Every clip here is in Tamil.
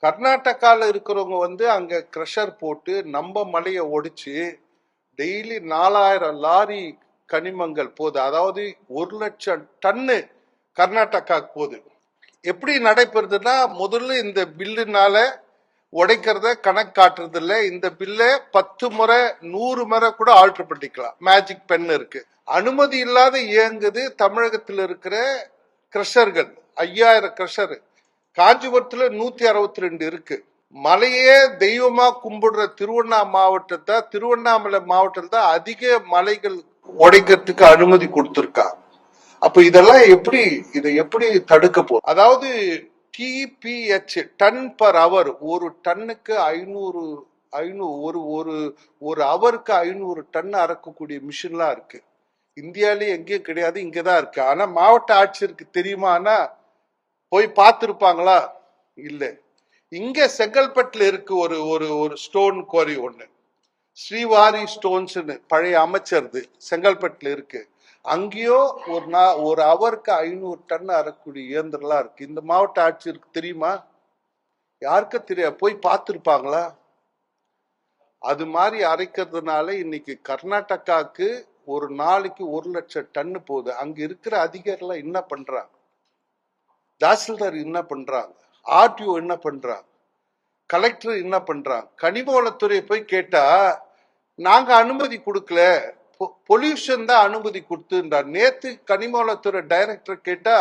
கர்நாடகால இருக்கிறவங்க அங்க கிரஷர் போட்டு நம்ம மலையை ஒடிச்சு டெய்லி 4000 லாரி கனிமங்கள் போகுது. அதாவது 1,00,000 டன்னு கர்நாடகாக்கு போகுது. எப்படி நடைபெறுதுன்னா, முதல்ல இந்த பில்லுனால உடைக்கிறத கணக்கு காட்டுறது இல்ல. இந்த பில்ல 10 முறை 100 முறை கூட ஆல்டர் பண்ணிக்கலாம். மேஜிக் பென் இருக்கு. அனுமதி இல்லாத இயங்குது தமிழகத்தில் இருக்கிற கிரஷர்கள். 5000 கிரஷர். காஞ்சிபுரத்துல 162 இருக்கு. மலையே தெய்வமா கும்பிடுற திருவண்ணாமலை மாவட்டத்தில் தான் அதிக மலைகள் உடைக்கிறதுக்கு அனுமதி கொடுத்திருக்கா. அப்ப இதெல்லாம் இதை எப்படி தடுக்க போகுது? அதாவது டிபிஹெச் டன் பர் அவர், ஒரு டன்னுக்கு 500 ஒரு அவருக்கு 500 டன் அறக்கக்கூடிய மிஷின்லாம் இருக்கு. இந்தியாலே எங்கேயும் கிடையாது, இங்கதான் இருக்கு. ஆனா மாவட்ட ஆட்சியருக்கு தெரியுமானா போய் பார்த்திருப்பாங்களா? இல்ல. இங்க செங்கல்பட்டுல இருக்கு ஒரு ஸ்டோன் குவாரி ஒண்ணு, ஸ்ரீவாரி ஸ்டோன்ஸ் பழைய அமைச்சர்து, செங்கல்பட்டுல இருக்கு. அங்கேயோ ஒரு அவருக்கு 500 டன் அறக்கூடிய இயந்திரம்லாம் இருக்கு. இந்த மாவட்ட ஆட்சியருக்கு தெரியுமா? யாருக்கு தெரியாது. போய் பார்த்திருப்பாங்களா? அது மாதிரி அரைக்கிறதுனால இன்னைக்கு கர்நாடகாவுக்கு ஒரு நாளைக்கு 1,00,000 டன்னு போகுது. அங்க இருக்கிற அதிகாரிகள் என்ன பண்றாங்க? தாசில்தார் என்ன பண்றாங்க? ஆர்டிஓ என்ன பண்றாங்க? கலெக்டர் என்ன பண்றாங்க? கனிம வளத்துறை போய் கேட்டா நாங்க அனுமதி கொடுக்கல, பொல்யூஷன் தான் அனுமதி கொடுத்துன்றார். நேத்து கனிம வளத்துறை டைரக்டர் கேட்டா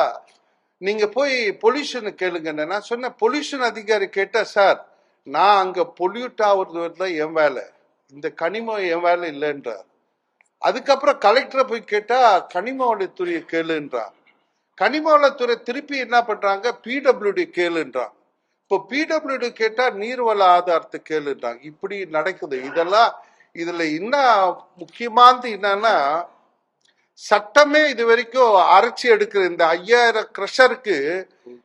நீங்க போய் பொல்யூஷன் கேளுங்க. நான் சொன்ன பொல்யூஷன் அதிகாரி கேட்டா, சார் நான் அங்க பொல்யூட் ஆகுறது தான் என் வேலை, இந்த கனிமம் என் வேலை இல்லைன்றார். அதுக்கப்புறம் கலெக்டரை போய் கேட்டா கனிம வளத்துறையை கேளுன்றார். கனிம வளத்துறை திருப்பி என்ன பண்றாங்க? பிடபிள்யூடி கேளுன்றாங்க. இப்போ பிடபிள்யூடி கேட்டா நீர்வள ஆதாரத்தை கேளுன்றாங்க. இப்படி நடக்குது. இதுல என்ன முக்கியமானது என்னன்னா, சட்டமே இது வரைக்கும் அரைச்சி எடுக்கிற இந்த 5000 கிரஷருக்கு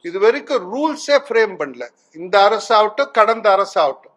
இது வரைக்கும் ரூல்ஸே ஃப்ரேம் பண்ணல. இந்த அரசாகட்டும் கடந்த அரசாகட்டும்.